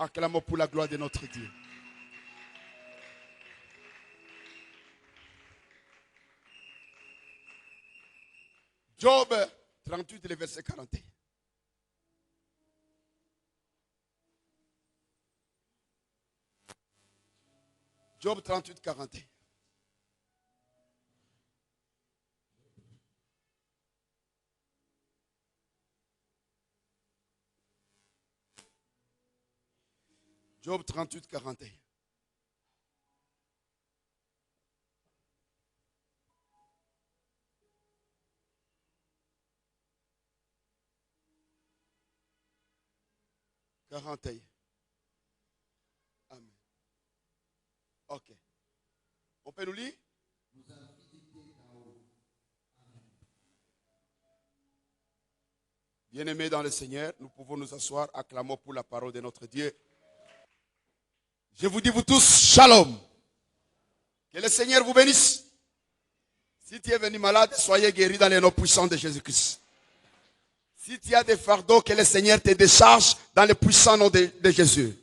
Acclamons pour la gloire de notre Dieu. Job 38, le verset 41. Job 38, 41. Job 38, 41. Amen. Ok. On peut nous lire? Bien-aimés dans le Seigneur, nous pouvons nous asseoir, acclamons pour la parole de notre Dieu. Je vous dis vous tous, shalom. Que le Seigneur vous bénisse. Si tu es venu malade, soyez guéri dans les noms puissants de Jésus-Christ. Si tu as des fardeaux, que le Seigneur te décharge dans le puissant nom de Jésus.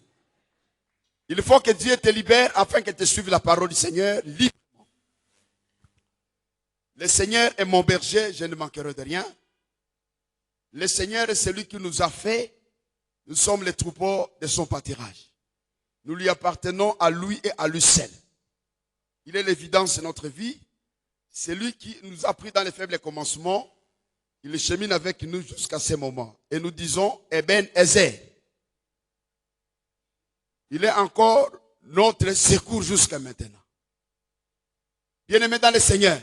Il faut que Dieu te libère afin que tu suives la parole du Seigneur librement. Le Seigneur est mon berger, je ne manquerai de rien. Le Seigneur est celui qui nous a fait. Nous sommes les troupeaux de son pâturage. Nous lui appartenons à lui et à lui seul. Il est l'évidence de notre vie. C'est lui qui nous a pris dans les faibles commencements. Il chemine avec nous jusqu'à ce moment. Et nous disons, Eben Ezer. Il est encore notre secours jusqu'à maintenant. Bien-aimé dans le Seigneur,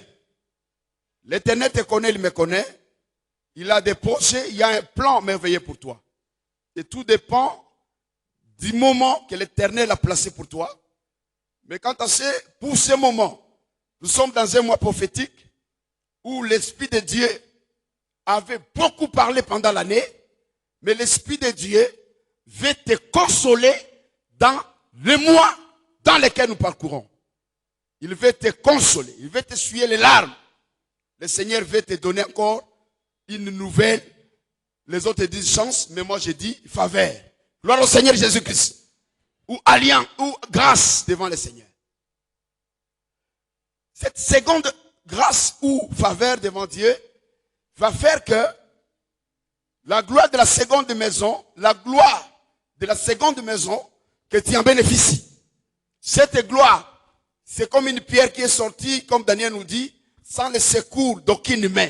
l'Éternel te connaît, il me connaît. Il a des projets, il y a un plan merveilleux pour toi. Et tout dépend du moment que l'Éternel a placé pour toi. Mais quant à pour ce moment, nous sommes dans un mois prophétique où l'Esprit de Dieu avait beaucoup parlé pendant l'année, mais l'Esprit de Dieu veut te consoler dans le mois dans lequel nous parcourons. Il veut te consoler, il veut t'essuyer les larmes. Le Seigneur veut te donner encore une nouvelle. Les autres disent chance, mais moi je dis faveur. Gloire au Seigneur Jésus-Christ. Ou alliance, ou grâce devant le Seigneur. Cette seconde grâce ou faveur devant Dieu va faire que la gloire de la seconde maison, que tu en bénéficies. Cette gloire, c'est comme une pierre qui est sortie, comme Daniel nous dit, sans le secours d'aucune main,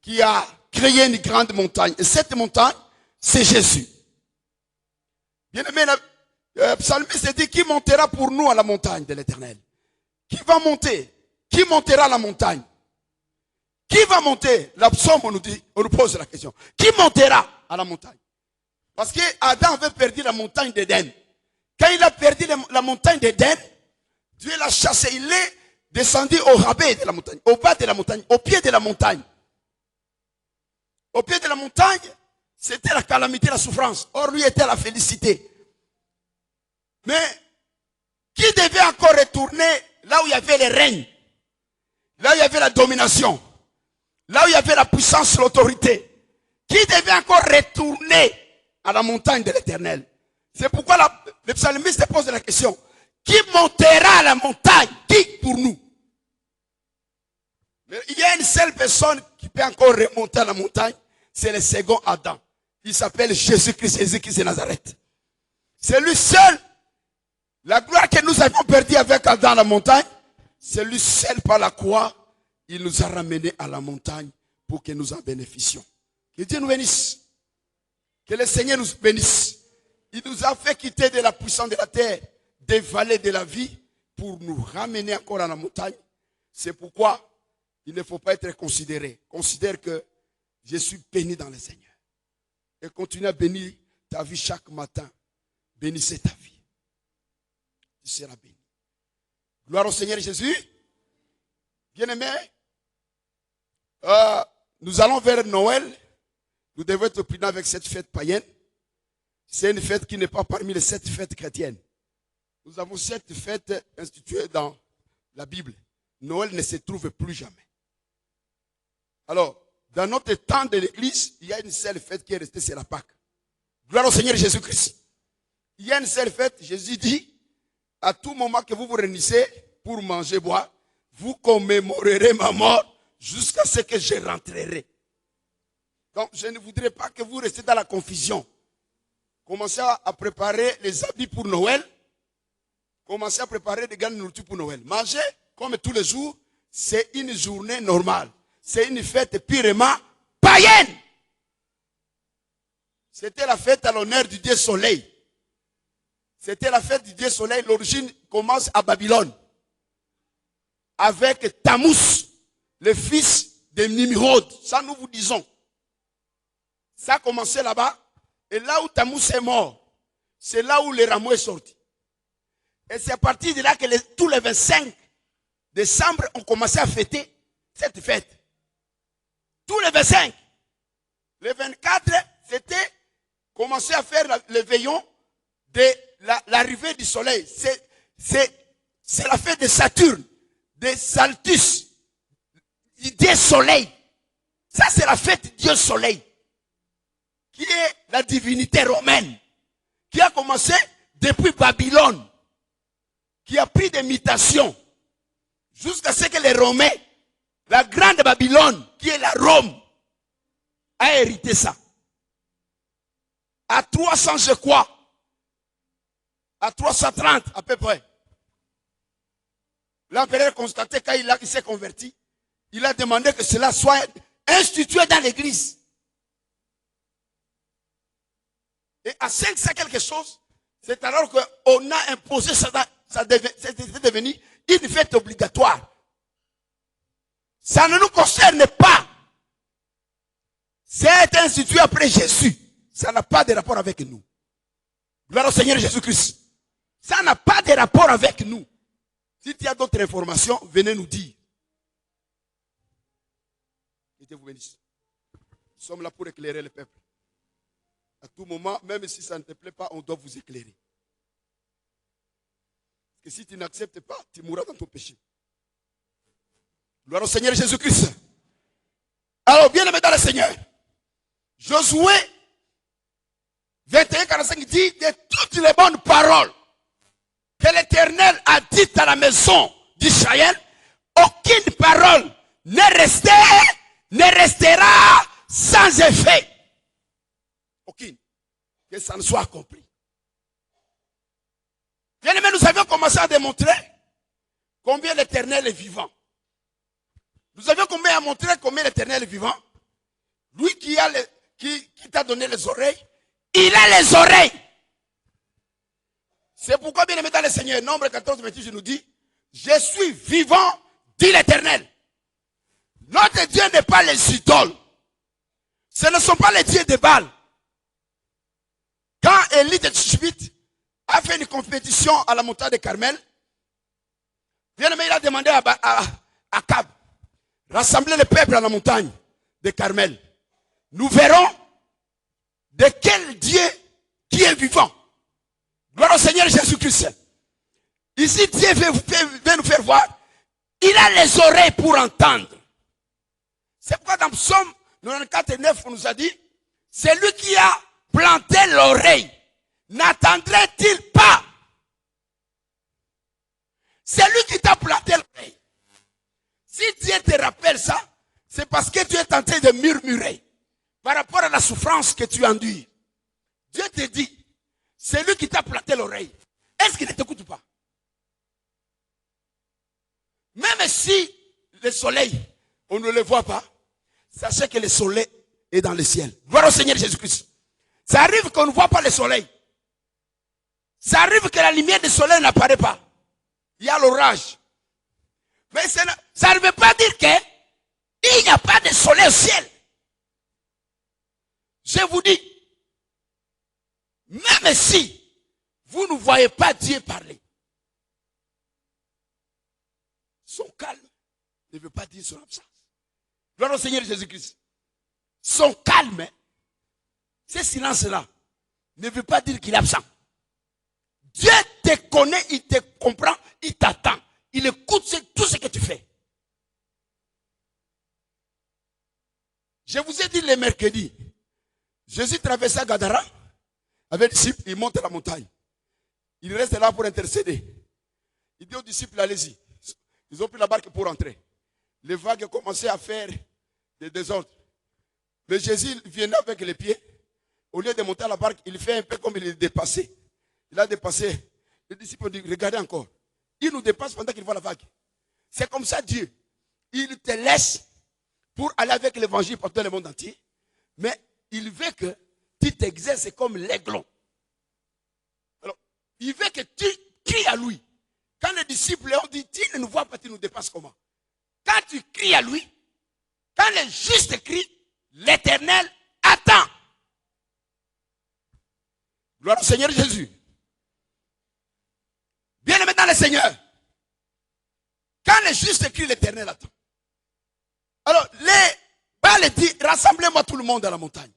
qui a créé une grande montagne. Et cette montagne, c'est Jésus. Bien aimé, le psalmiste dit, qui montera pour nous à la montagne de l'Éternel? Qui va monter? Qui montera à la montagne? Qui va monter? La psaume, on nous pose la question. Qui montera à la montagne? Parce que Adam avait perdu la montagne d'Éden. Quand il a perdu la montagne d'Éden, Dieu l'a chassé. Il est descendu au rabais de la montagne, au bas de la montagne, au pied de la montagne. Au pied de la montagne, c'était la calamité, la souffrance. Or, lui était la félicité. Mais, qui devait encore retourner là où il y avait les règnes? Là où il y avait la domination? Là où il y avait la puissance, l'autorité? Qui devait encore retourner à la montagne de l'Éternel? C'est pourquoi le psalmiste pose la question. Qui montera à la montagne? Qui pour nous? Mais il y a une seule personne qui peut encore remonter à la montagne. C'est le second Adam. Il s'appelle Jésus-Christ, Jésus-Christ de Nazareth. C'est lui seul. La gloire que nous avions perdue avec Adam à la montagne, c'est lui seul par la croix. Il nous a ramenés à la montagne pour que nous en bénéficions. Que Dieu nous bénisse. Que le Seigneur nous bénisse. Il nous a fait quitter de la puissance de la terre, des vallées de la vie, pour nous ramener encore à la montagne. C'est pourquoi il ne faut pas être considéré. Considère que je suis béni dans le Seigneur. Et continue à bénir ta vie chaque matin. Bénissez ta vie. Tu seras béni. Gloire au Seigneur Jésus. Bien-aimés, nous allons vers Noël. Nous devons être prudents avec cette fête païenne. C'est une fête qui n'est pas parmi les 7 fêtes chrétiennes. Nous avons 7 fêtes instituées dans la Bible. Noël ne se trouve plus jamais. Alors, dans notre temps de l'église, il y a une seule fête qui est restée, c'est la Pâque. Gloire au Seigneur Jésus-Christ. Il y a une seule fête, Jésus dit, à tout moment que vous vous réunissez pour manger, boire, vous commémorerez ma mort jusqu'à ce que je rentrerai. Donc, je ne voudrais pas que vous restiez dans la confusion. Commencez à préparer les habits pour Noël. Commencez à préparer des grandes nourritures pour Noël. Manger, comme tous les jours, c'est une journée normale. C'est une fête purement païenne. C'était la fête à l'honneur du Dieu Soleil. C'était la fête du Dieu Soleil. L'origine commence à Babylone. Avec Tammuz, le fils de Nimrod. Ça, nous vous disons. Ça a commencé là-bas. Et là où Tammuz est mort, c'est là où le rameau est sorti. Et c'est à partir de là que tous les 25 décembre, on commençait à fêter cette fête. Tous les 25. Les 24, c'était commencer à faire le veillon de l'arrivée du soleil. C'est la fête de Saturne, de Saltus, du Dieu soleil. Ça, c'est la fête du Dieu soleil, qui est la divinité romaine, qui a commencé depuis Babylone, qui a pris des mutations, jusqu'à ce que les Romains, la grande Babylone, qui est la Rome, a hérité ça. À 300, je crois, à 330 à peu près, l'empereur Constantin, quand il s'est converti, il a demandé que cela soit institué dans l'église. Et à 500 quelque chose, c'est alors qu'on a imposé ça, c'était devenu une fête obligatoire. Ça ne nous concerne pas. C'est institué après Jésus. Ça n'a pas de rapport avec nous. Gloire au Seigneur Jésus-Christ. Ça n'a pas de rapport avec nous. Si tu as d'autres informations, venez nous dire. Que Dieu vous bénisse. Nous sommes là pour éclairer le peuple. À tout moment, même si ça ne te plaît pas, on doit vous éclairer. Parce que si tu n'acceptes pas, tu mourras dans ton péché. Gloire au Seigneur Jésus-Christ. Alors, bien aimé dans le Seigneur. Josué 21-45 dit de toutes les bonnes paroles que l'Éternel a dites à la maison d'Israël, aucune parole ne restera sans effet. Aucune. Que ça ne soit accompli. Bien aimé, nous avions commencé à démontrer combien l'Éternel est vivant. Nous avions combien à montrer combien l'Éternel est vivant. Lui qui t'a donné les oreilles, il a les oreilles. C'est pourquoi, bien aimé dans le Seigneur, Nombre 14, 28, je nous dis, je suis vivant, dit l'Éternel. Notre Dieu n'est pas les idoles. Ce ne sont pas les dieux de Baal. Quand Élie de Tishbite a fait une compétition à la montagne de Carmel, bien aimé, il a demandé à Akab, rassembler le peuple à la montagne de Carmel. Nous verrons de quel Dieu qui est vivant. Gloire au Seigneur Jésus-Christ. Ici, Dieu veut nous faire voir. Il a les oreilles pour entendre. C'est pourquoi dans Psaume 94, 9, on nous a dit, c'est lui qui a planté l'oreille. N'attendrait-il pas? C'est lui qui t'a planté l'oreille. Si Dieu te rappelle ça, c'est parce que tu es en train de murmurer par rapport à la souffrance que tu enduis. Dieu te dit, c'est lui qui t'a planté l'oreille. Est-ce qu'il ne t'écoute pas? Même si le soleil, on ne le voit pas, sachez que le soleil est dans le ciel. Gloire au Seigneur Jésus-Christ. Ça arrive qu'on ne voit pas le soleil. Ça arrive que la lumière du soleil n'apparaît pas. Il y a l'orage. Mais ça ne veut pas dire qu'il n'y a pas de soleil au ciel. Je vous dis, même si vous ne voyez pas Dieu parler, son calme ne veut pas dire son absence. Gloire au Seigneur Jésus-Christ. Son calme, ce silence-là, ne veut pas dire qu'il est absent. Dieu te connaît, il te comprend, il t'attend. Il écoute tout ce que tu fais. Je vous ai dit le mercredi, Jésus traversait Gadara avec les disciples, il monte à la montagne. Il reste là pour intercéder. Il dit aux disciples, allez-y. Ils ont pris la barque pour entrer. Les vagues commençaient à faire des désordres. Mais Jésus venait avec les pieds. Au lieu de monter à la barque, il fait un peu comme il est dépassé. Il a dépassé. Les disciples ont dit, regardez encore. Il nous dépasse pendant qu'il voit la vague. C'est comme ça Dieu. Il te laisse pour aller avec l'évangile pour tout le monde entier. Mais il veut que tu t'exerces comme l'aiglon. Alors, il veut que tu cries à lui. Quand les disciples ont dit, tu ne nous vois pas, tu nous dépasses comment? Quand tu cries à lui, quand les justes crient, l'Éternel attend. Gloire au Seigneur Jésus. Bien-aimé dans le Seigneur. Quand les justes crient, l'Éternel attend. Alors, les Baal dit, rassemblez-moi tout le monde à la montagne.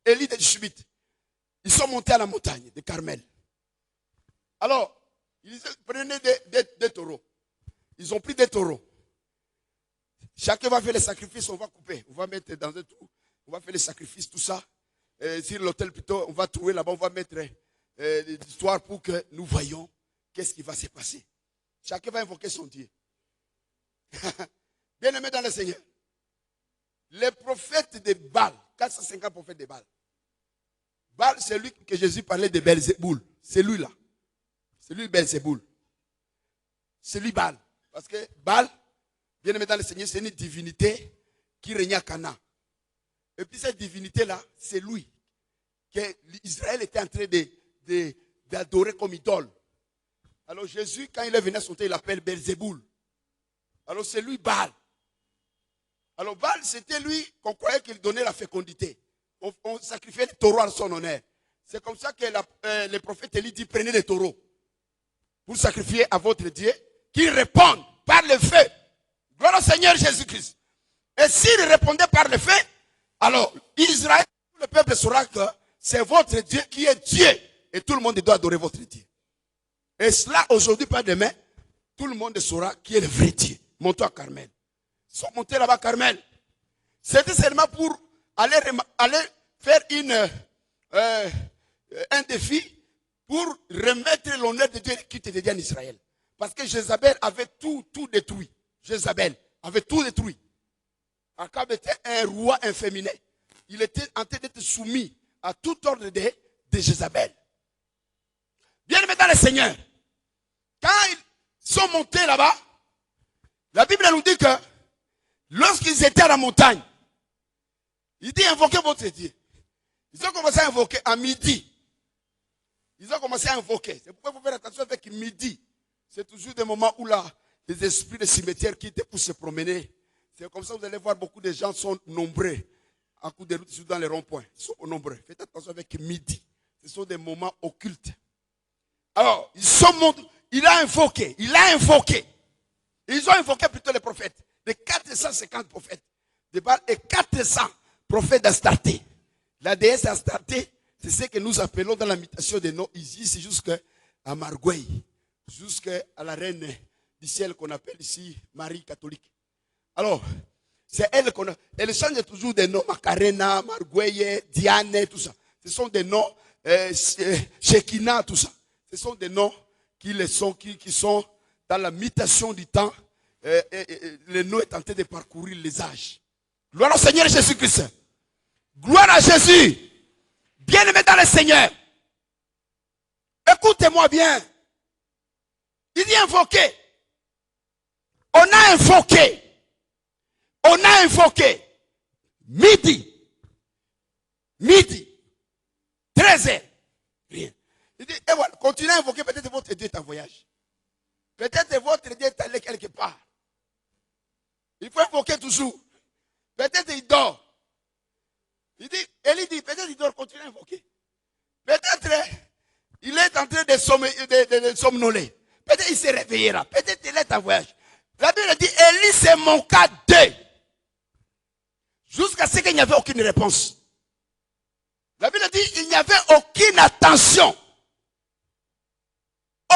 Élie de Tishbite, ils sont montés à la montagne de Carmel. Alors, ils prenaient des taureaux. Ils ont pris des taureaux. Chacun va faire les sacrifices, on va couper. On va mettre dans un trou. On va faire les sacrifices, tout ça. Sur l'autel plutôt, on va trouver là-bas, on va mettre l'histoire pour que nous voyons qu'est-ce qui va se passer. Chacun va invoquer son Dieu. Bien-aimé dans le Seigneur. Les prophètes de Baal, 450 prophètes de Baal. Baal, c'est lui que Jésus parlait de Belzéboul. C'est lui là. C'est lui Belzéboul. C'est lui Baal. Parce que Baal, bien-aimé dans le Seigneur, c'est une divinité qui régnait à Cana. Et puis cette divinité-là, c'est lui que Israël était en train d'adorer comme idole. Alors Jésus, quand il est venu à son temps, il l'appelle Belzéboul. Alors c'est lui Baal. Alors Baal, c'était lui qu'on croyait qu'il donnait la fécondité. On sacrifiait les taureaux à son honneur. C'est comme ça que le prophète Élie dit, prenez les taureaux pour sacrifier à votre Dieu, qu'il réponde par le feu. Gloire au Seigneur Jésus-Christ. Et s'il répondait par le feu, alors Israël, tout le peuple saura que c'est votre Dieu qui est Dieu. Et tout le monde doit adorer votre Dieu. Et cela, aujourd'hui, pas demain, tout le monde saura qui est le vrai Dieu. Montons à Carmel. Ils sont montés là-bas à Carmel. C'était seulement pour aller faire un défi pour remettre l'honneur de Dieu et le culte de Dieu en Israël. Parce que Jézabel avait tout détruit. Jézabel avait tout détruit. Akab était un roi inféminé. Il était en train d'être soumis à tout ordre de Jézabel. Bien-aimés dans le Seigneur, quand ils sont montés là-bas, la Bible nous dit que lorsqu'ils étaient à la montagne, il dit invoquez votre Dieu. Ils ont commencé à invoquer à midi. Ils ont commencé à invoquer. C'est pourquoi il faut faire attention avec midi. C'est toujours des moments où là, les esprits de cimetière qui étaient pour se promener. C'est comme ça que vous allez voir beaucoup de gens sont nombreux. En coup de route, dans les ronds-points. Ils sont nombreux. Faites attention avec midi. Ce sont des moments occultes. Alors, il a invoqué. Ils ont invoqué plutôt les prophètes. Les 450 prophètes de Baal et 400 prophètes d'Astarté. La déesse Astarté, c'est ce que nous appelons dans la mutation de nos Isis jusqu'à Marguerite, jusqu'à la reine du ciel qu'on appelle ici Marie catholique. Alors, c'est elle elle change toujours des noms, Macarena, Marguerite, Diane, tout ça. Ce sont des noms, Shekinah, tout ça. Ce sont des noms qui sont dans la mutation du temps. Le nom est en train de parcourir les âges. Gloire au Seigneur Jésus-Christ. Gloire à Jésus. Bien-aimé dans le Seigneur. Écoutez-moi bien. Il dit invoquer. On a invoqué. Midi. 13h. Rien. Il dit, et voilà, continuez à invoquer, peut-être votre Dieu est en voyage. Peut-être votre Dieu est allé quelque part. Il faut invoquer toujours. Peut-être il dort. Élie dit, peut-être il dort, continuez à invoquer. Peut-être il est en train de somnoler. Peut-être il se réveillera. Peut-être il est en voyage. La Bible dit, Élie se manqua d'eux. Jusqu'à ce qu'il n'y avait aucune réponse. La Bible dit, il n'y avait aucune attention.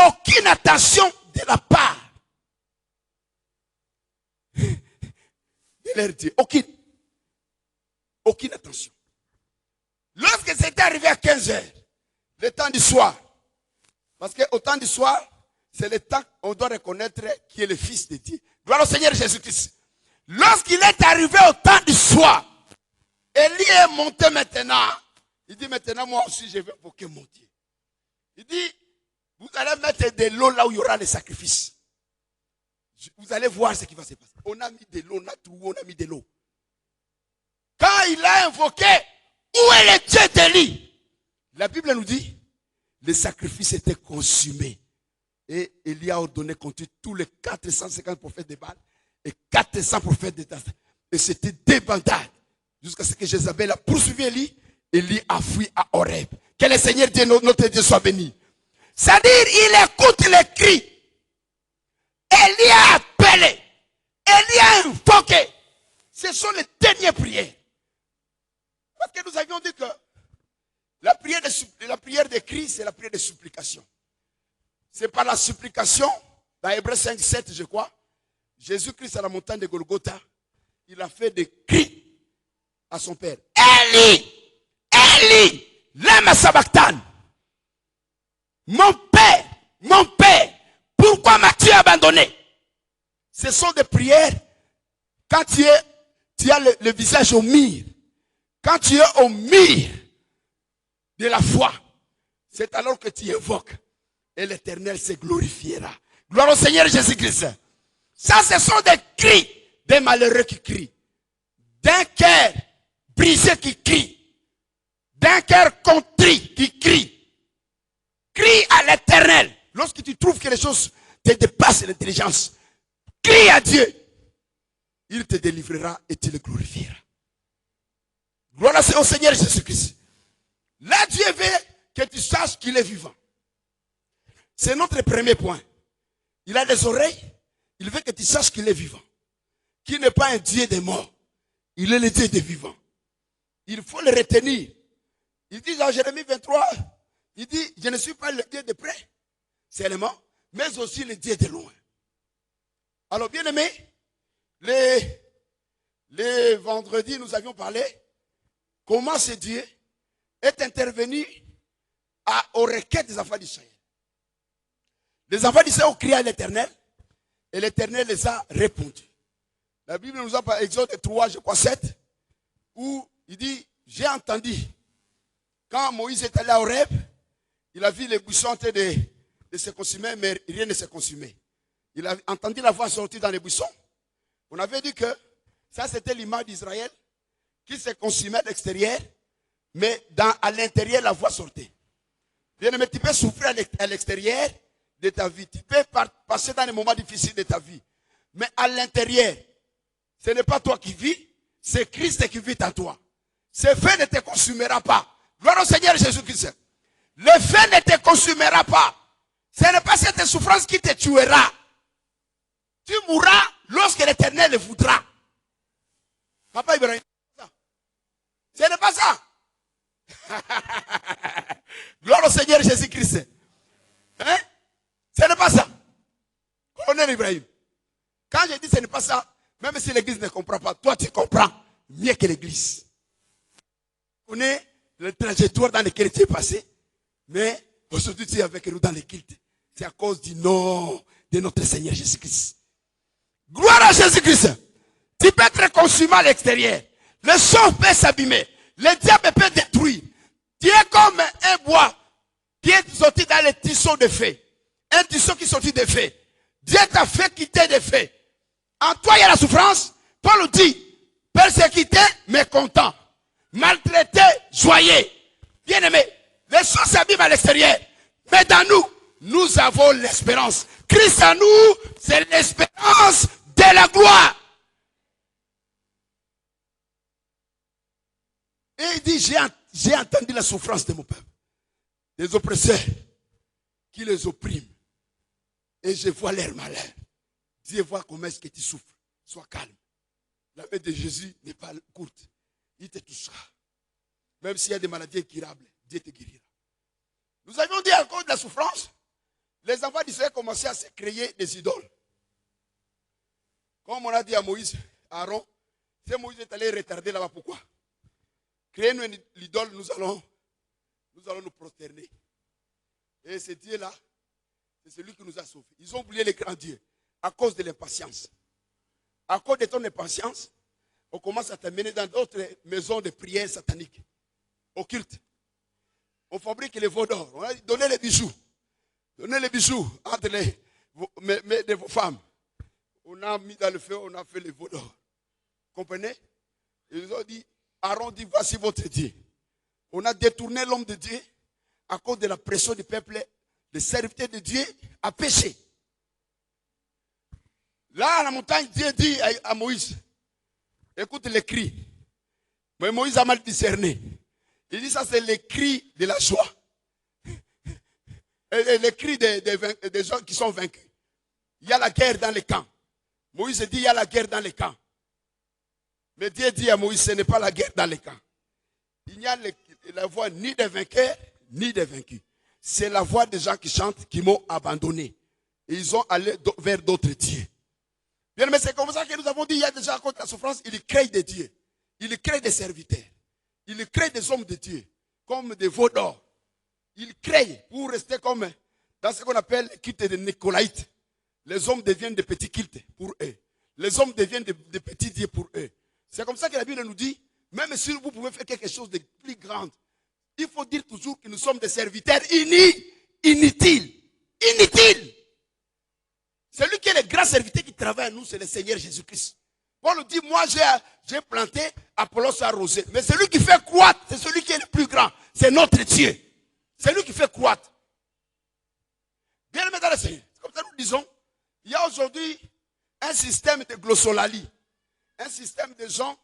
Aucune attention de la part de leur Dieu. Aucune attention. Lorsque c'était arrivé à 15 heures, le temps du soir, parce qu'au temps du soir, c'est le temps qu'on doit reconnaître qui est le Fils de Dieu. Gloire au Seigneur Jésus-Christ. Lorsqu'il est arrivé au temps du soir, Élie est monté maintenant. Il dit maintenant, moi aussi, je vais invoquer mon Dieu. Il dit, vous allez mettre de l'eau là où il y aura les sacrifices. Vous allez voir ce qui va se passer. On a mis de l'eau, on a trouvé, on a mis de l'eau. Quand il a invoqué, où est le Dieu d'Élie? La Bible nous dit, les sacrifices étaient consumés. Et Élie a ordonné contre tous les 450 prophètes de Baal et 400 prophètes de David. Et c'était des bandades. Jusqu'à ce que Jézabel a poursuivi Élie. Élie a fui à Horeb. Que le Seigneur Dieu, notre Dieu, soit béni. C'est-à-dire, il écoute les cris. Élie a appelé. Élie a invoqué. Ce sont les dernières prières. Parce que nous avions dit que la prière de cri, c'est la prière de supplication. C'est par la supplication, dans Hébreux 5, 7, je crois, Jésus-Christ à la montagne de Golgotha, il a fait des cris à son Père. Élie, Élie, lama sabachthani. Mon Père, pourquoi m'as-tu abandonné? Ce sont des prières quand tu as le visage au mur. Quand tu es au mur de la foi, c'est alors que tu invoques. Et l'Éternel se glorifiera. Gloire au Seigneur Jésus-Christ. Ça, ce sont des cris des malheureux qui crient. D'un cœur brisé qui crie. D'un cœur contrit qui crie. Crie à l'Éternel. Lorsque tu trouves que les choses te dépassent l'intelligence, crie à Dieu. Il te délivrera et tu le glorifieras. Gloire au Seigneur Jésus-Christ. Là, Dieu veut que tu saches qu'il est vivant. C'est notre premier point. Il a des oreilles. Il veut que tu saches qu'il est vivant. Qu'il n'est pas un Dieu des morts. Il est le Dieu des vivants. Il faut le retenir. Il dit dans Jérémie 23, il dit, je ne suis pas le Dieu de près, seulement, mais aussi le Dieu de loin. Alors, bien aimé, les vendredis, nous avions parlé comment ce Dieu est intervenu aux requêtes des enfants d'Israël. Les enfants d'Israël ont crié à l'Éternel et l'Éternel les a répondu. La Bible nous a par Exode 3, je crois 7, où il dit, j'ai entendu, quand Moïse est allé à Horeb, il a vu les buissons en train de se consumer, mais rien ne s'est consumé. Il a entendu la voix sortir dans les buissons. On avait dit que ça c'était l'image d'Israël qui se consumait à l'extérieur, mais à l'intérieur la voix sortait. Bien aimé, tu peux souffrir à l'extérieur de ta vie. Tu peux passer dans des moments difficiles de ta vie. Mais à l'intérieur, ce n'est pas toi qui vis, c'est Christ qui vit en toi. Ce feu ne te consumera pas. Gloire au Seigneur Jésus-Christ. Le feu ne te consumera pas. Ce n'est pas cette souffrance qui te tuera. Tu mourras lorsque l'Éternel le voudra. Papa Ibrahim, ce n'est pas ça. Gloire au Seigneur Jésus-Christ. Hein? Ce n'est pas ça. Colonel Ibrahim. Quand je dis ce n'est pas ça, même si l'église ne comprend pas, toi tu comprends mieux que l'église. On connais le trajectoire dans lequel tu es passé, mais aujourd'hui tu es avec nous dans les cultes. C'est à cause du nom de notre Seigneur Jésus-Christ. Gloire à Jésus-Christ. Tu peux être consumé à l'extérieur. Le sang peut s'abîmer. Le diable peut détruire. Tu es comme un bois qui est sorti dans le tissu de feu. Un tissu qui est sorti de feu. Dieu t'a fait quitter des feux. En toi, il y a la souffrance. Paul dit, persécuté, mais content. Maltraité, joyeux. Bien aimé, les choses s'abîment à l'extérieur. Mais dans nous, nous avons l'espérance. Christ en nous, c'est l'espérance de la gloire. Et il dit, j'ai entendu la souffrance de mon peuple. Des oppresseurs qui les oppriment. Et je vois leur malheur. Dieu voit comment est-ce que tu souffres. Sois calme. La main de Jésus n'est pas courte. Il te touchera. Même s'il y a des maladies incurables, Dieu te guérira. Nous avions dit à cause de la souffrance, les enfants d'Israël commençaient à se créer des idoles. Comme on a dit à Moïse, à Aaron, c'est Moïse est allé retarder là-bas. Pourquoi? Créez-nous une idole, nous allons nous allons nous prosterner. Et ce Dieu-là, c'est celui qui nous a sauvés. Ils ont oublié les grands dieux à cause de l'impatience. À cause de ton impatience, on commence à t'amener dans d'autres maisons de prière sataniques, occultes. On fabrique les veaux d'or. On a donné les bijoux. Donnez les bijoux entre de vos femmes. On a mis dans le feu, on a fait les veaux d'or. Comprenez? Ils ont dit, Aaron dit, voici votre Dieu. On a détourné l'homme de Dieu à cause de la pression du peuple. Le serviteur de Dieu a péché. Là, à la montagne, Dieu dit à Moïse, écoute les cris. Mais Moïse a mal discerné. Il dit, ça c'est les cris de la joie. Et les cris des gens qui sont vaincus. Il y a la guerre dans les camps. Moïse dit, il y a la guerre dans les camps. Mais Dieu dit à Moïse, ce n'est pas la guerre dans les camps. Il n'y a la voix ni des vainqueurs, ni des vaincus. C'est la voix des gens qui chantent, qui m'ont abandonné. Et ils ont allé vers d'autres dieux. Bien, mais c'est comme ça que nous avons dit, il y a des gens contre la souffrance, ils créent des dieux. Ils créent des serviteurs. Ils créent des hommes de Dieu, comme des veaux d'or. Ils créent pour rester comme dans ce qu'on appelle le culte des Nicolaïtes. Les hommes deviennent des petits cultes pour eux. Les hommes deviennent des petits dieux pour eux. C'est comme ça que la Bible nous dit, même si vous pouvez faire quelque chose de plus grand, il faut dire toujours que nous sommes des serviteurs inutiles. Inutiles. Celui qui est le grand serviteur qui travaille à nous, c'est le Seigneur Jésus-Christ. Paul nous dit, moi j'ai planté, Apollos a arrosé. Mais celui qui fait croître, c'est celui qui est le plus grand. C'est notre Dieu. C'est lui qui fait croître. Bien aimé dans le Seigneur. Comme ça nous disons, il y a aujourd'hui un système de glossolalie. Un système de gens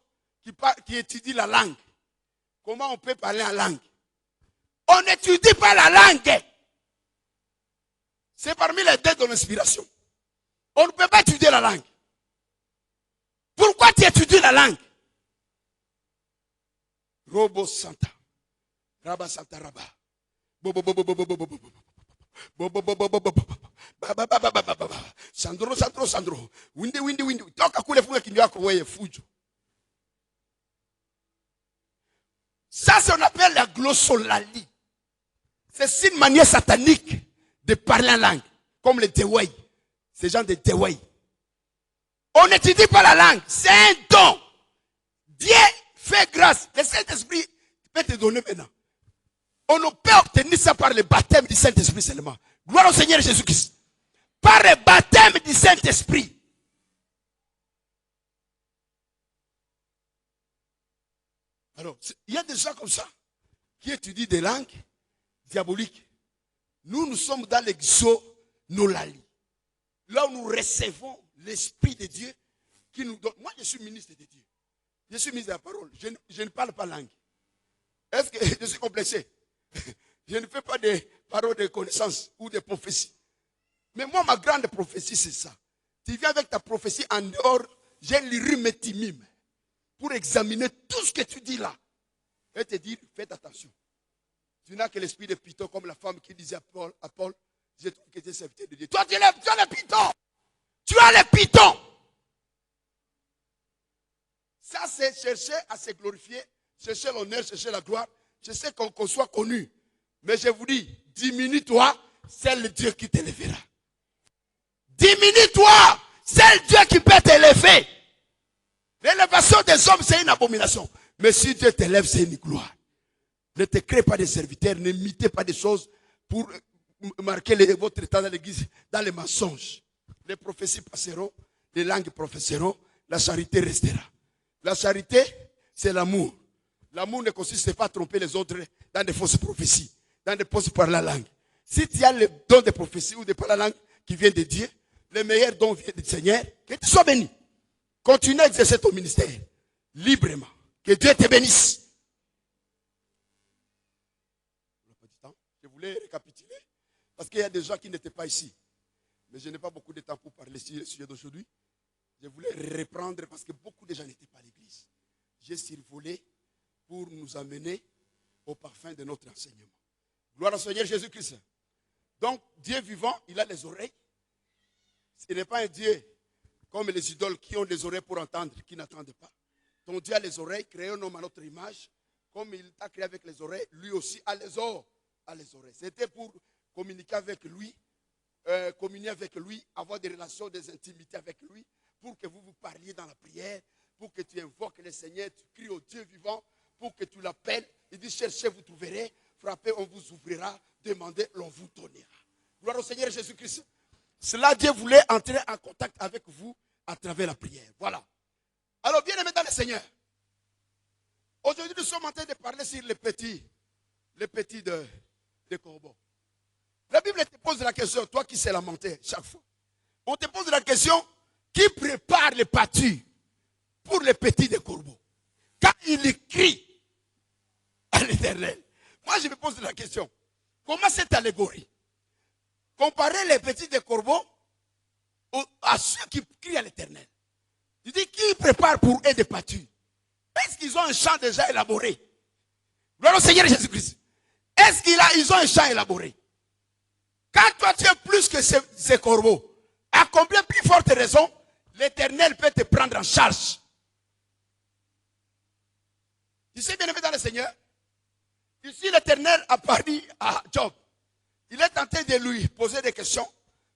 qui étudient la langue. Comment on peut parler en langue? On n'étudie pas la langue. C'est parmi les dettes de l'inspiration. On ne peut pas étudier la langue. Pourquoi tu étudies la langue? Robo Santa. Rabba Santa Rabba. Sandro. Windy. Toka kule funga kinywa yako wewe fujo. Ça, c'est ce qu'on appelle la glossolalie. C'est une manière satanique de parler en langue. Comme les Dewey. Ces gens de Dewey. On n'étudie pas la langue. C'est un don. Dieu fait grâce. Le Saint-Esprit peut te donner maintenant. On ne peut obtenir ça par le baptême du Saint-Esprit seulement. Gloire au Seigneur Jésus-Christ. Par le baptême du Saint-Esprit. Alors, il y a des gens comme ça qui étudient des langues diaboliques. Nous sommes dans l'exonolalie. Là où nous recevons l'Esprit de Dieu qui nous donne. Moi, je suis ministre de Dieu. Je suis ministre de la parole. Je ne parle pas langue. Est-ce que je suis complexé? Je ne fais pas de paroles de connaissance ou de prophétie. Mais moi, ma grande prophétie, c'est ça. Tu viens avec ta prophétie en dehors, j'ai l'irimétimime pour examiner tout ce que tu dis là. Et te dire, faites attention. Tu n'as que l'esprit de Python, comme la femme qui disait à Paul, je trouve que tu es serviteur de Dieu. Toi, tu as le Python. Tu as le Python. Ça, c'est chercher à se glorifier, chercher l'honneur, chercher la gloire, chercher qu'on soit connu. Mais je vous dis, diminue-toi, c'est le Dieu qui t'élèvera. Diminue-toi, c'est le Dieu qui peut t'élever. L'élévation des hommes, c'est une abomination. Mais si Dieu t'élève, c'est une gloire. Ne te crée pas des serviteurs, n'imitez pas des choses pour marquer votre état dans l'église, dans les mensonges. Les prophéties passeront, les langues professeront, la charité restera. La charité, c'est l'amour. L'amour ne consiste pas à tromper les autres dans des fausses prophéties, dans des fausses par la langue. Si tu as le don de prophétie ou de par la langue qui vient de Dieu, le meilleur don vient du Seigneur, que tu sois béni. Continue à exercer ton ministère librement. Que Dieu te bénisse. Je voulais récapituler parce qu'il y a des gens qui n'étaient pas ici. Mais je n'ai pas beaucoup de temps pour parler sur le sujet d'aujourd'hui. Je voulais reprendre parce que beaucoup de gens n'étaient pas à l'église. J'ai survolé pour nous amener au parfum de notre enseignement. Gloire au Seigneur Jésus-Christ. Donc, Dieu vivant, il a les oreilles. Ce n'est pas un Dieu comme les idoles qui ont des oreilles pour entendre, qui n'entendent pas. Ton Dieu a les oreilles, créé un homme à notre image, comme il t'a créé avec les oreilles, lui aussi a les oreilles. C'était pour communiquer avec lui, communier avec lui, avoir des relations, des intimités avec lui, pour que vous vous parliez dans la prière, pour que tu invoques le Seigneur, tu cries au Dieu vivant, pour que tu l'appelles. Il dit, cherchez, vous trouverez, frappez, on vous ouvrira, demandez, l'on vous donnera. Gloire au Seigneur Jésus-Christ. Cela, Dieu voulait entrer en contact avec vous à travers la prière. Voilà. Alors, bien aimé dans le Seigneur, aujourd'hui, nous sommes en train de parler sur les petits de corbeaux. La Bible te pose la question, toi qui sais lamenter chaque fois. On te pose la question, qui prépare les pâtures pour les petits de corbeaux? Quand il écrit à l'Éternel, moi je me pose la question, comment cette allégorie? Comparer les petits de corbeaux à ceux qui crient à l'Éternel. Il dit, qui prépare pour eux des pâtures? Est-ce qu'ils ont un champ déjà élaboré? Gloire au Seigneur Jésus-Christ. Est-ce qu'ils ont un champ élaboré? Quand toi tu es plus que ces corbeaux, à combien plus forte raison l'Éternel peut te prendre en charge? Tu sais, bien aimé dans le Seigneur, ici l'Éternel a parlé à Job. Il est tenté de lui poser des questions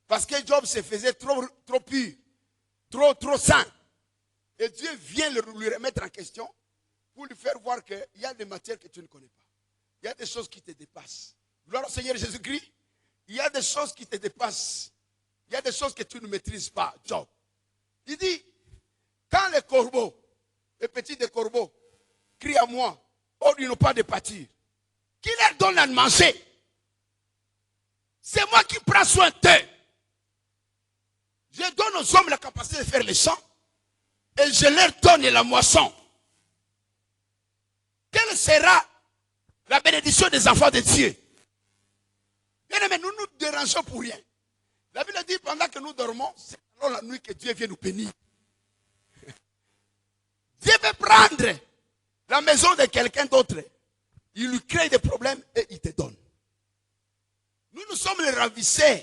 parce que Job se faisait trop pur, trop saint. Et Dieu vient lui remettre en question pour lui faire voir qu'il y a des matières que tu ne connais pas. Il y a des choses qui te dépassent. Gloire au Seigneur Jésus-Christ. Il y a des choses qui te dépassent. Il y a des choses que tu ne maîtrises pas, Job. Il dit, quand les corbeaux, les petits des corbeaux, crient à moi, oh, ils n'ont pas de pâture, qui leur donne à manger? C'est moi qui prends soin d'eux. Je donne aux hommes la capacité de faire les champs et je leur donne la moisson. Quelle sera la bénédiction des enfants de Dieu? Bien aimé, nous nous dérangeons pour rien. La Bible dit, pendant que nous dormons, c'est alors la nuit que Dieu vient nous bénir. Dieu veut prendre la maison de quelqu'un d'autre. Il lui crée des problèmes et il te donne. Nous sommes les ravisseurs.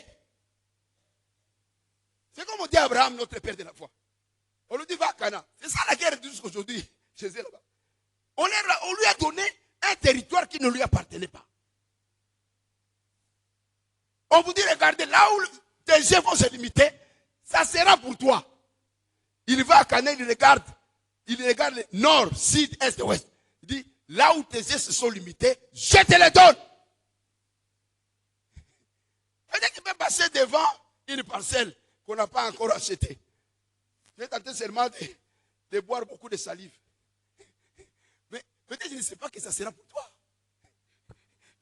C'est comme on dit à Abraham, notre père de la foi. On lui dit, va à Cana. C'est ça la guerre jusqu'aujourd'hui, chez eux là-bas. On lui a donné un territoire qui ne lui appartenait pas. On vous dit, regardez, là où tes yeux vont se limiter, ça sera pour toi. Il va à Cana, il regarde le nord, sud, est et ouest. Il dit, là où tes yeux se sont limités, je te les donne. Peut-être qu'il peut passer devant une parcelle qu'on n'a pas encore achetée. Tu es tenté seulement de boire beaucoup de salive. Mais peut-être qu'il ne sait pas que ça sera pour toi.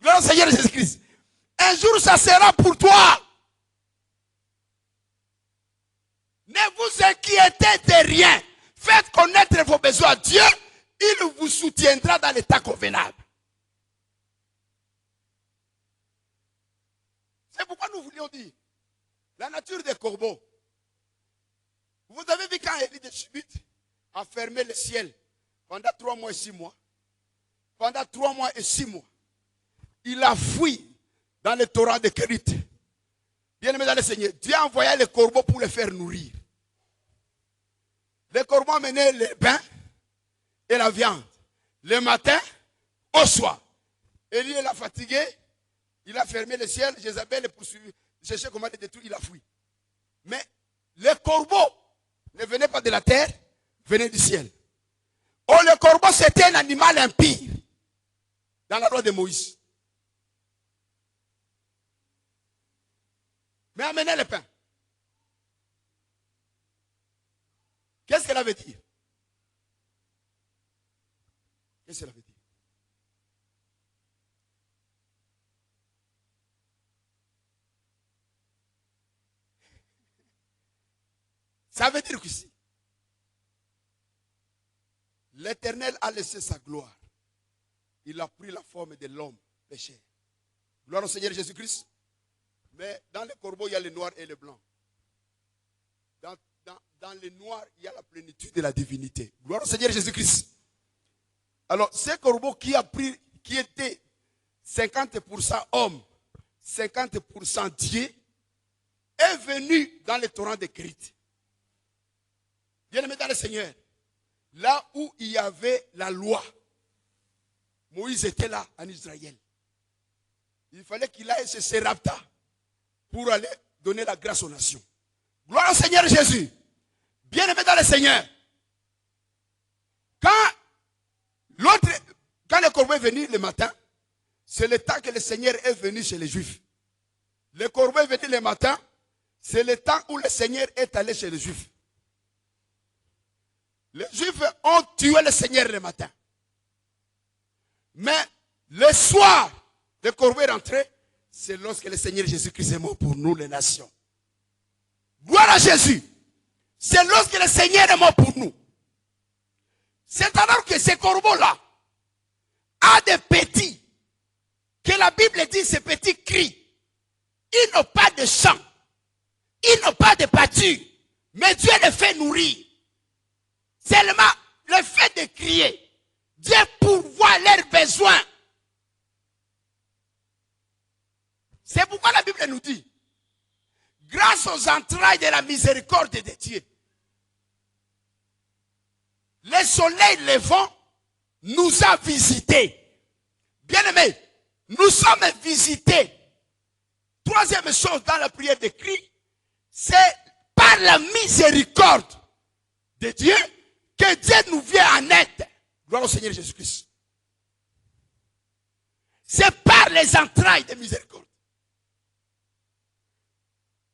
Gloire au Seigneur Jésus-Christ. Un jour, ça sera pour toi. Ne vous inquiétez de rien. Faites connaître vos besoins à Dieu. Il vous soutiendra dans l'état convenable. C'est pourquoi nous voulions dire la nature des corbeaux. Vous avez vu quand Élie de Tishbite a fermé le ciel pendant 3 mois et 6 mois. Pendant 3 mois et 6 mois. Il a fui dans le torrent de Kérit. Bien aimé dans le Seigneur, Dieu a envoyé les corbeaux pour les faire nourrir. Les corbeaux amenaient les pains et la viande. Le matin au soir. Élie est là fatigué. Il a fermé le ciel. Jézabel est poursuivi. Il cherchait comment les détruire. Il a fui. Mais les corbeaux ne venaient pas de la terre, venaient du ciel. Oh, le corbeau, c'était un animal impie dans la loi de Moïse. Mais amenez le pain. Qu'est-ce qu'elle avait dit? Qu'est-ce qu'elle avait dit? Ça veut dire qu'ici, l'Éternel a laissé sa gloire. Il a pris la forme de l'homme pécheur. Gloire au Seigneur Jésus-Christ. Mais dans les corbeaux, il y a le noir et le blanc. Dans le noir, il y a la plénitude de la divinité. Gloire au Seigneur Jésus-Christ. Alors, ce corbeau qui était 50% homme, 50% Dieu, est venu dans le torrent de Kérit. Bien aimé dans le Seigneur, là où il y avait la loi, Moïse était là en Israël. Il fallait qu'il aille chez Sérapta pour aller donner la grâce aux nations. Gloire au Seigneur Jésus. Bien-aimé dans le Seigneur. Quand le corbeau est venu le matin, c'est le temps que le Seigneur est venu chez les Juifs. Le corbeau est venu le matin, c'est le temps où le Seigneur est allé chez les Juifs. Les Juifs ont tué le Seigneur le matin. Mais le soir, le corbeau est rentré, c'est lorsque le Seigneur Jésus-Christ est mort pour nous, les nations. Gloire à Jésus. C'est lorsque le Seigneur est mort pour nous. C'est alors que ces corbeaux-là a des petits, que la Bible dit, ces petits crient. Ils n'ont pas de chant. Ils n'ont pas de pâture. Mais Dieu les fait nourrir. Seulement, le fait de crier, Dieu pourvoit leurs besoins. C'est pourquoi la Bible nous dit, grâce aux entrailles de la miséricorde de Dieu, le soleil levant nous a visités. Bien-aimés, nous sommes visités. Troisième chose dans la prière de cri, c'est par la miséricorde de Dieu que Dieu nous vient en aide. Gloire au Seigneur Jésus-Christ. C'est par les entrailles de miséricorde.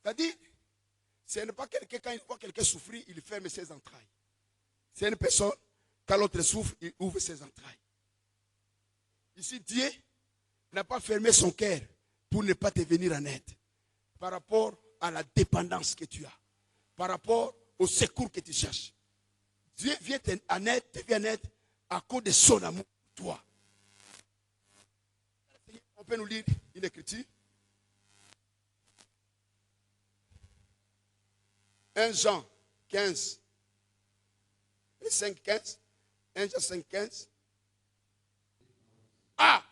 C'est-à-dire, ce n'est pas quelqu'un, quand il voit quelqu'un souffrir, il ferme ses entrailles. C'est une personne, quand l'autre souffre, il ouvre ses entrailles. Ici, Dieu n'a pas fermé son cœur pour ne pas te venir en aide. Par rapport à la dépendance que tu as. Par rapport au secours que tu cherches. Dieu vient en aide, te vient en aide à cause de son amour pour toi. On peut nous lire une écriture. 1 Jean 15 et 5, 15. 1 Jean 5, 15. Ah!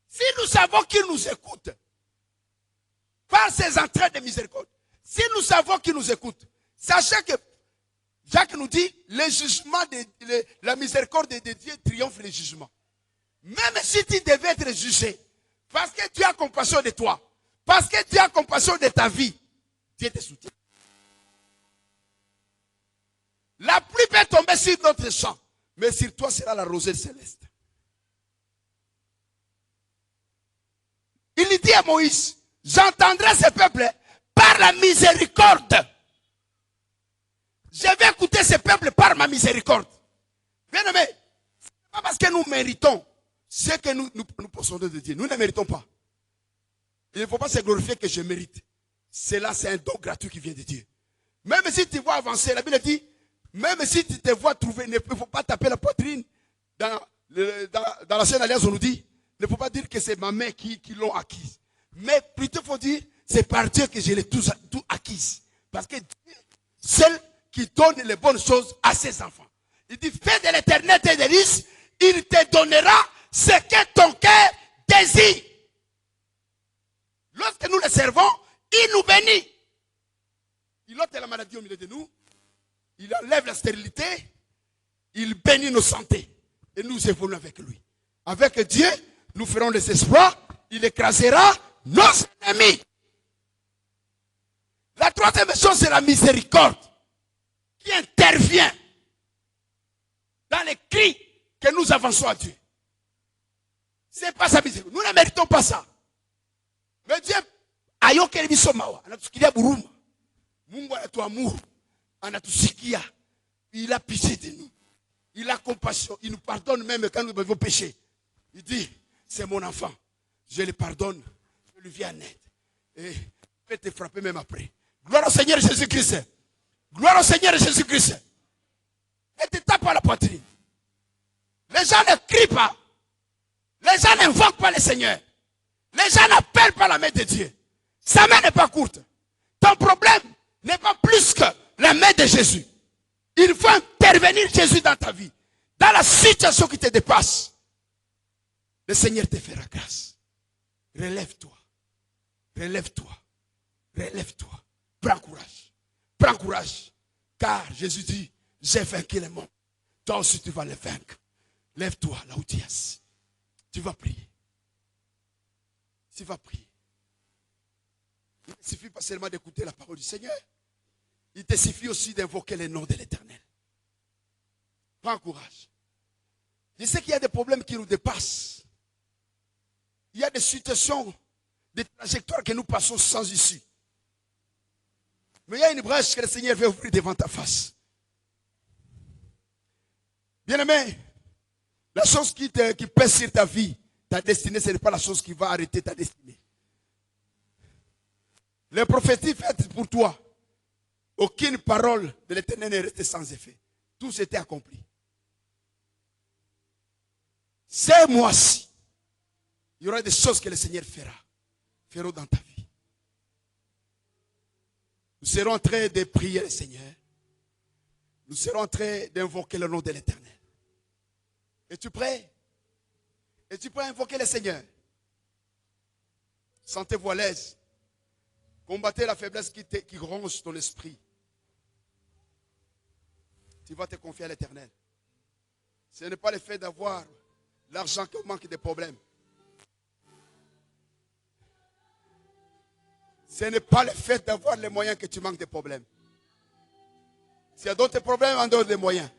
Si nous savons qu'il nous écoute, par ses entrailles de miséricorde, si nous savons qu'il nous écoute, sachez que Jacques nous dit, le jugement la miséricorde de Dieu triomphe le jugement. Même si tu devais être jugé, parce que Dieu a compassion de toi, parce que Dieu a compassion de ta vie, Dieu te soutient. La pluie peut tomber sur notre champ, mais sur toi sera la rosée céleste. Il dit à Moïse, j'entendrai ce peuple par la miséricorde. Je vais écouter ce peuple par ma miséricorde. Bien aimé, ce n'est pas parce que nous méritons ce que nous possédons de Dieu. Nous ne méritons pas. Il ne faut pas se glorifier que je mérite. Cela, c'est un don gratuit qui vient de Dieu. Même si tu vois avancer, la Bible dit, même si tu te vois trouver, il ne faut pas taper la poitrine. Dans l'ancienne alliance, on nous dit, il ne faut pas dire que c'est ma main qui l'ont acquise. Mais plutôt il faut dire, c'est par Dieu que je l'ai tout acquise. Parce que Dieu, seul qui donne les bonnes choses à ses enfants. Il dit, fais de l'éternel tes délices, il te donnera ce que ton cœur désire. Lorsque nous le servons, il nous bénit. Il ôte la maladie au milieu de nous. Il enlève la stérilité. Il bénit nos santé. Et nous évoluons avec lui. Avec Dieu, nous ferons des espoirs. Il écrasera nos ennemis. La troisième chose, c'est la miséricorde qui intervient dans les cris que nous avançons à Dieu. Ce n'est pas sa miséricorde. Nous ne méritons pas ça. Mais Dieu, ayokeli biso mawa, anatusikia buruma. Mungu anatuamuru, anatusikia. Il a pitié de nous. Il a compassion. Il nous pardonne même quand nous avons péché. Il dit, c'est mon enfant. Je le pardonne. Je lui viens en aide. Et il peut te frapper même après. Gloire au Seigneur Jésus-Christ. Gloire au Seigneur Jésus-Christ. Et te tape à la poitrine. Les gens ne crient pas. Les gens n'invoquent pas le Seigneur. Les gens n'appellent pas la main de Dieu. Sa main n'est pas courte. Ton problème n'est pas plus que la main de Jésus. Il faut intervenir Jésus dans ta vie. Dans la situation qui te dépasse. Le Seigneur te fera grâce. Relève-toi. Relève-toi. Relève-toi. Prends courage. Prends courage. Car Jésus dit, j'ai vaincu le monde. Toi aussi tu vas le vaincre. Lève-toi là où tu es assis. Tu vas prier. Tu vas prier. Il ne suffit pas seulement d'écouter la parole du Seigneur. Il te suffit aussi d'invoquer le nom de l'Éternel. Prends courage. Je sais qu'il y a des problèmes qui nous dépassent. Il y a des situations, des trajectoires que nous passons sans issue. Mais il y a une brèche que le Seigneur veut ouvrir devant ta face. Bien-aimé, la chose qui pèse sur ta vie, ta destinée, ce n'est pas la chose qui va arrêter ta destinée. Les prophéties faites pour toi, aucune parole de l'Éternel n'est restée sans effet. Tout s'était accompli. Ces mois-ci, il y aura des choses que le Seigneur fera dans ta vie. Nous serons en train de prier le Seigneur. Nous serons en train d'invoquer le nom de l'Éternel. Es-tu prêt? Es-tu prêt à invoquer le Seigneur? Sentez-vous à l'aise. Combattez la faiblesse qui ronge ton esprit. Tu vas te confier à l'Éternel. Ce n'est pas le fait d'avoir l'argent qui manque de problèmes. Ce n'est pas le fait d'avoir les moyens que tu manques de problèmes. S'il y a d'autres problèmes, en dehors des moyens.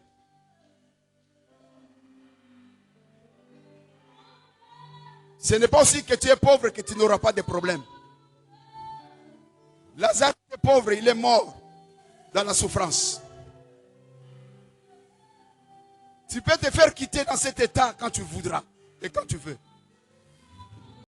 Ce n'est pas aussi que tu es pauvre que tu n'auras pas de problèmes. Lazare est pauvre, il est mort dans la souffrance. Tu peux te faire quitter dans cet état quand tu voudras et quand tu veux.